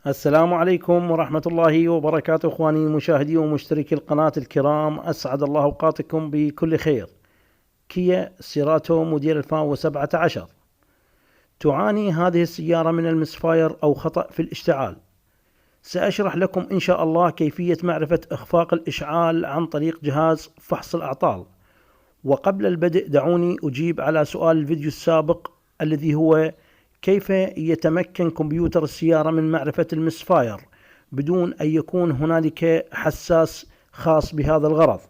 السلام عليكم ورحمة الله وبركاته اخواني مشاهدي ومشتركي القناة الكرام، اسعد الله اوقاتكم بكل خير. كيا سيراتو موديل 2017 تعاني هذه السيارة من المسفاير او خطأ في الاشتعال. سأشرح لكم ان شاء الله كيفية معرفة اخفاق الاشعال عن طريق جهاز فحص الاعطال. وقبل البدء دعوني اجيب على سؤال الفيديو السابق الذي هو: كيف يتمكن كمبيوتر السيارة من معرفة المسفاير بدون أن يكون هنالك حساس خاص بهذا الغرض؟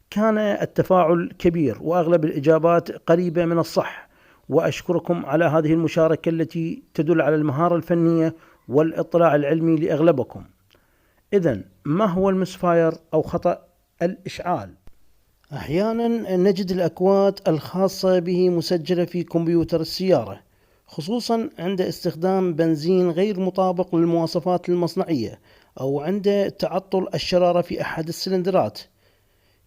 كان التفاعل كبير وأغلب الإجابات قريبة من الصح، وأشكركم على هذه المشاركة التي تدل على المهارة الفنية والإطلاع العلمي لأغلبكم. إذن ما هو المسفاير أو خطأ الإشعال؟ أحيانا نجد الأكواد الخاصة به مسجلة في كمبيوتر السيارة، خصوصا عند استخدام بنزين غير مطابق للمواصفات المصنعية أو عند تعطل الشرارة في أحد السلندرات.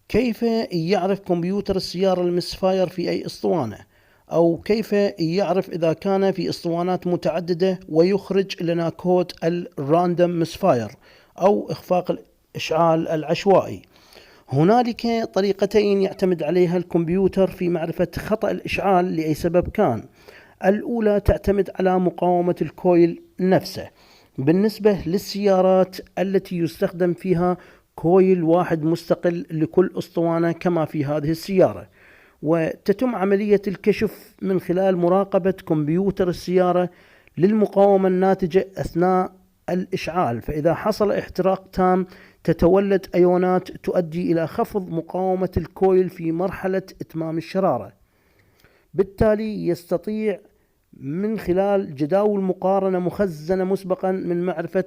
كيف يعرف كمبيوتر السيارة المسفاير في أي اسطوانة؟ أو كيف يعرف إذا كان في اسطوانات متعددة ويخرج لنا كود الراندوم مسفاير أو إخفاق الإشعال العشوائي؟ هنالك طريقتين يعتمد عليها الكمبيوتر في معرفة خطأ الإشعال لأي سبب كان. الأولى تعتمد على مقاومة الكويل نفسه. بالنسبة للسيارات التي يستخدم فيها كويل واحد مستقل لكل أسطوانة كما في هذه السيارة، وتتم عملية الكشف من خلال مراقبة كمبيوتر السيارة للمقاومة الناتجة أثناء الإشعال. فإذا حصل احتراق تام تتولد أيونات تؤدي إلى خفض مقاومة الكويل في مرحلة إتمام الشرارة. بالتالي يستطيع من خلال جداول مقارنة مخزنة مسبقا من معرفة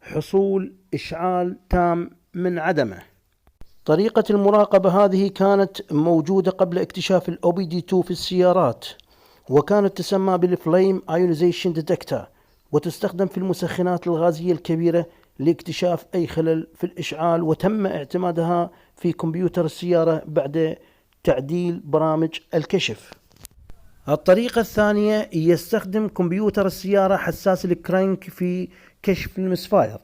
حصول إشعال تام من عدمه. طريقة المراقبة هذه كانت موجودة قبل اكتشاف ال OBD2 في السيارات، وكانت تسمى بالفليم ايونيزيشن ديتكتور، وتستخدم في المسخنات الغازية الكبيرة لاكتشاف أي خلل في الإشعال، وتم اعتمادها في كمبيوتر السيارة بعد تعديل برامج الكشف. الطريقة الثانية يستخدم كمبيوتر السيارة حساس الكرانك في كشف المسفاير.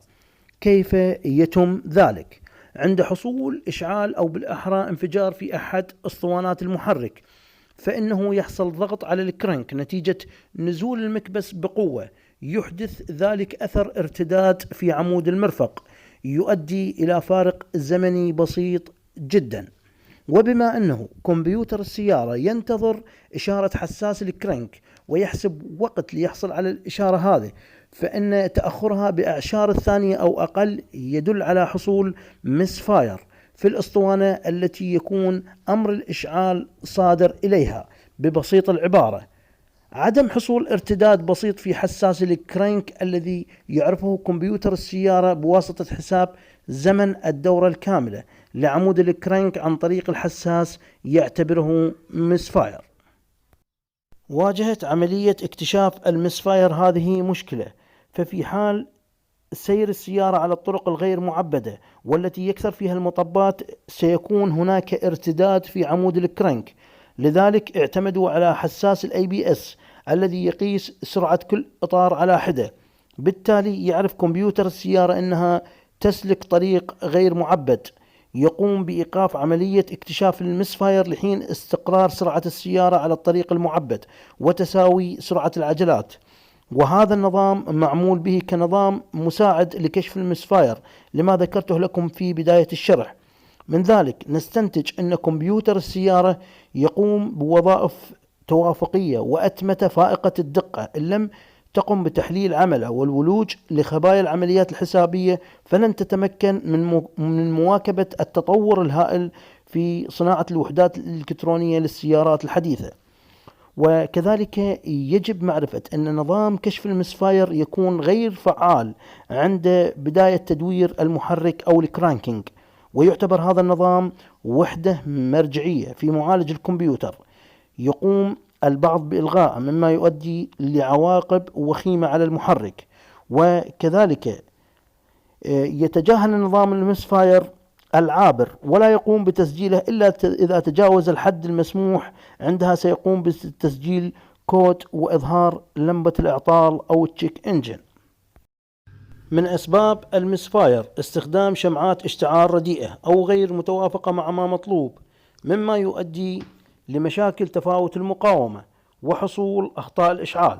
كيف يتم ذلك؟ عند حصول إشعال أو بالأحرى انفجار في أحد أسطوانات المحرك، فإنه يحصل ضغط على الكرانك نتيجة نزول المكبس بقوة، يحدث ذلك أثر ارتداد في عمود المرفق يؤدي إلى فارق زمني بسيط جدا. وبما أنه كمبيوتر السيارة ينتظر إشارة حساس الكرانك ويحسب وقت ليحصل على الإشارة هذه، فإن تأخرها بأعشار الثانية أو أقل يدل على حصول مسفاير في الأسطوانة التي يكون أمر الإشعال صادر إليها. ببسيط العبارة، عدم حصول ارتداد بسيط في حساس الكرانك الذي يعرفه كمبيوتر السيارة بواسطة حساب زمن الدورة الكاملة لعمود الكرانك عن طريق الحساس يعتبره مسفاير. واجهت عملية اكتشاف المسفاير هذه مشكلة، ففي حال سير السيارة على الطرق الغير معبدة والتي يكثر فيها المطبات سيكون هناك ارتداد في عمود الكرانك. لذلك اعتمدوا على حساس الاي بي اس الذي يقيس سرعة كل اطار على حدة. بالتالي يعرف كمبيوتر السيارة انها تسلك طريق غير معبد، يقوم بإيقاف عملية اكتشاف المسفاير لحين استقرار سرعة السيارة على الطريق المعبد وتساوي سرعة العجلات. وهذا النظام معمول به كنظام مساعد لكشف المسفاير لما ذكرته لكم في بداية الشرح. من ذلك نستنتج أن كمبيوتر السيارة يقوم بوظائف توافقية وأتمتة فائقة الدقة إن لم تقم بتحليل عمله والولوج لخبايا العمليات الحسابية، فلن تتمكن من مواكبة التطور الهائل في صناعة الوحدات الإلكترونية للسيارات الحديثة. وكذلك يجب معرفة أن نظام كشف المسفاير يكون غير فعال عند بداية تدوير المحرك أو الكرانكينج، ويعتبر هذا النظام وحدة مرجعية في معالج الكمبيوتر يقوم البعض بإلغائه، مما يؤدي لعواقب وخيمة على المحرك. وكذلك يتجاهل النظام المسفاير العابر ولا يقوم بتسجيله إلا إذا تجاوز الحد المسموح. عندها سيقوم بتسجيل كود وإظهار لمبة الإعطال أو التشيك إنجن. من أسباب المسفاير استخدام شمعات اشتعال رديئة أو غير متوافقة مع ما مطلوب، مما يؤدي لمشاكل تفاوت المقاومة وحصول أخطاء الإشعال.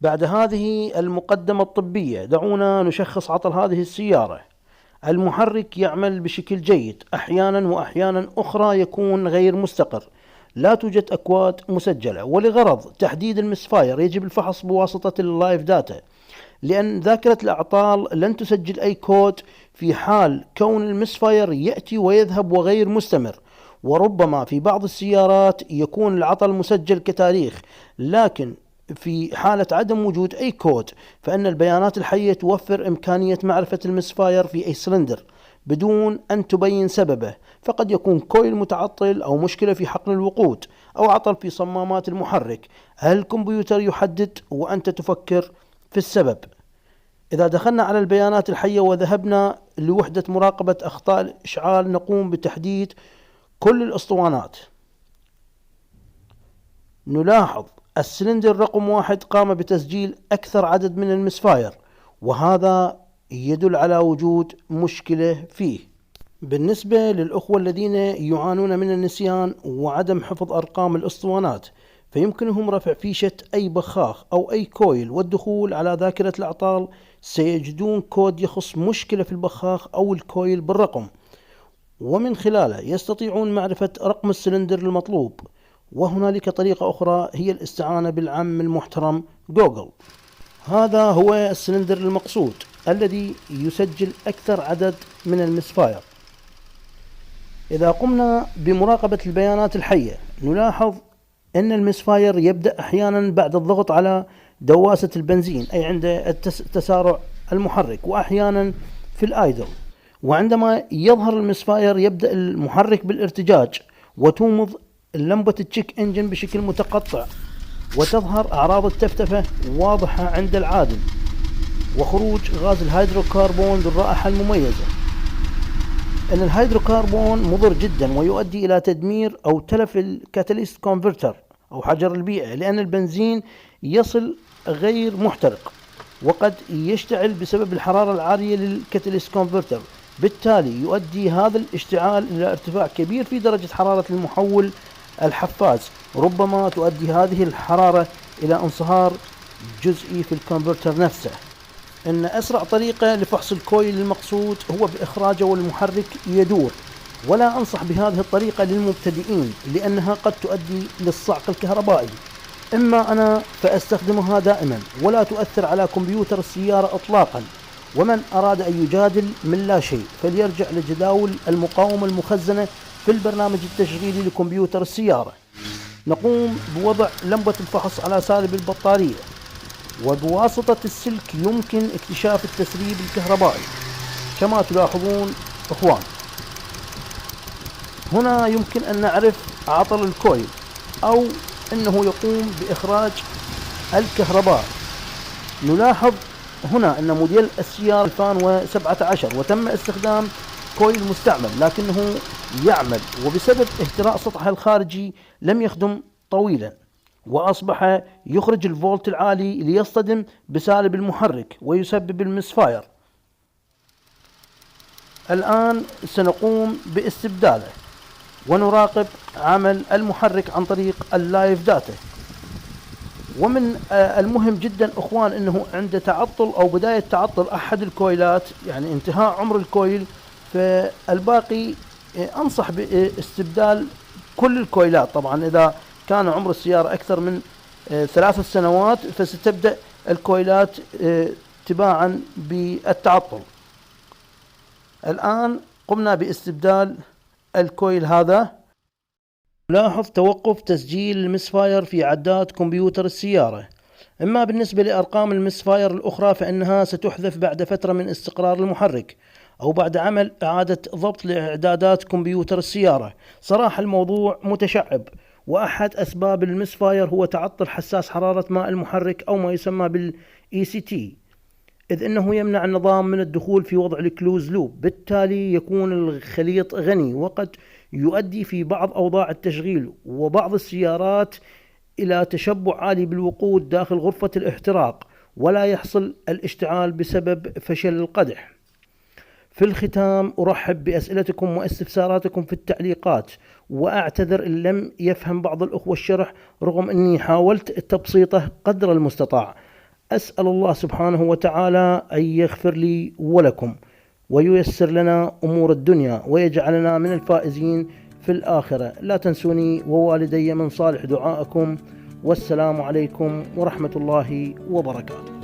بعد هذه المقدمة الطبية دعونا نشخص عطل هذه السيارة. المحرك يعمل بشكل جيد، أحيانا وأحيانا أخرى يكون غير مستقر، لا توجد أكواد مسجلة، ولغرض تحديد المسفاير يجب الفحص بواسطة اللايف داتا، لأن ذاكرة الأعطال لن تسجل أي كود في حال كون المسفاير يأتي ويذهب وغير مستمر. وربما في بعض السيارات يكون العطل مسجل كتاريخ، لكن في حالة عدم وجود أي كود فإن البيانات الحية توفر إمكانية معرفة المسفاير في أي سلندر بدون أن تبين سببه. فقد يكون كويل متعطل أو مشكلة في حقن الوقود أو عطل في صمامات المحرك. الكمبيوتر يحدد وأنت تفكر في السبب. إذا دخلنا على البيانات الحية وذهبنا لوحدة مراقبة أخطاء الإشعال، نقوم بتحديد كل الأسطوانات. نلاحظ السلندر رقم 1 قام بتسجيل أكثر عدد من المسفاير، وهذا يدل على وجود مشكلة فيه. بالنسبة للأخوة الذين يعانون من النسيان وعدم حفظ أرقام الأسطوانات، فيمكنهم رفع فيشة أي بخاخ أو أي كويل والدخول على ذاكرة الأعطال، سيجدون كود يخص مشكلة في البخاخ أو الكويل بالرقم، ومن خلاله يستطيعون معرفة رقم السلندر المطلوب. وهنالك طريقة أخرى هي الاستعانة بالعم المحترم جوجل. هذا هو السلندر المقصود الذي يسجل أكثر عدد من المسفاير. إذا قمنا بمراقبة البيانات الحية نلاحظ أن المسفاير يبدأ أحيانا بعد الضغط على دواسة البنزين، أي عند تسارع المحرك، وأحيانا في الآيدل. وعندما يظهر المسفاير يبدأ المحرك بالارتجاج، وتومض لمبة التشيك انجن بشكل متقطع، وتظهر أعراض التفتفة واضحة عند العادل، وخروج غاز الهيدروكربون بالرائحة المميزة. أن الهيدروكربون مضر جدا ويؤدي إلى تدمير أو تلف الكاتاليست كونفرتر أو حجر البيئة، لأن البنزين يصل غير محترق وقد يشتعل بسبب الحرارة العالية للكاتاليست كونفرتر. بالتالي يؤدي هذا الاشتعال إلى ارتفاع كبير في درجة حرارة المحول الحفاز. ربما تؤدي هذه الحرارة إلى انصهار جزئي في الكونفرتر نفسه. إن أسرع طريقة لفحص الكويل المقصود هو بإخراجه والمحرك يدور، ولا أنصح بهذه الطريقة للمبتدئين لأنها قد تؤدي للصعق الكهربائي. إما أنا فأستخدمها دائما ولا تؤثر على كمبيوتر السيارة إطلاقا. ومن أراد أن يجادل من لا شيء فليرجع لجداول المقاومة المخزنة في البرنامج التشغيلي لكمبيوتر السيارة. نقوم بوضع لمبة الفحص على سالب البطارية، وبواسطة السلك يمكن اكتشاف التسريب الكهربائي كما تلاحظون اخوان. هنا يمكن ان نعرف عطل الكويل او انه يقوم باخراج الكهرباء. نلاحظ هنا ان موديل السيارة 2017 وتم استخدام كويل مستعمل لكنه يعمل، وبسبب اهتراء سطحه الخارجي لم يخدم طويلا، وأصبح يخرج الفولت العالي ليصطدم بسالب المحرك ويسبب المسفاير. الآن سنقوم باستبداله ونراقب عمل المحرك عن طريق اللايف داتا. ومن المهم جدا اخوان انه عند تعطل او بداية تعطل احد الكويلات، يعني انتهاء عمر الكويل، فالباقي انصح باستبدال كل الكويلات. طبعا اذا كان عمر السيارة اكثر من 3 سنوات فستبدأ الكويلات تباعا بالتعطل. الان قمنا باستبدال الكويل هذا. لاحظ توقف تسجيل المسفاير في عداد كمبيوتر السيارة. اما بالنسبة لارقام المسفاير الاخرى فانها ستحذف بعد فترة من استقرار المحرك او بعد عمل اعادة ضبط لاعدادات كمبيوتر السيارة. صراحة الموضوع متشعب، واحد اسباب المسفاير هو تعطل حساس حرارة ماء المحرك او ما يسمى بالECT، إذ أنه يمنع النظام من الدخول في وضع الكلوز لوب. بالتالي يكون الخليط غني، وقد يؤدي في بعض أوضاع التشغيل وبعض السيارات إلى تشبع عالي بالوقود داخل غرفة الاحتراق، ولا يحصل الاشتعال بسبب فشل القدح. في الختام أرحب بأسئلتكم واستفساراتكم في التعليقات، وأعتذر إن لم يفهم بعض الأخوة الشرح رغم أني حاولت تبسيطه قدر المستطاع. أسأل الله سبحانه وتعالى أن يغفر لي ولكم وييسر لنا أمور الدنيا ويجعلنا من الفائزين في الآخرة. لا تنسوني ووالدي من صالح دعائكم، والسلام عليكم ورحمة الله وبركاته.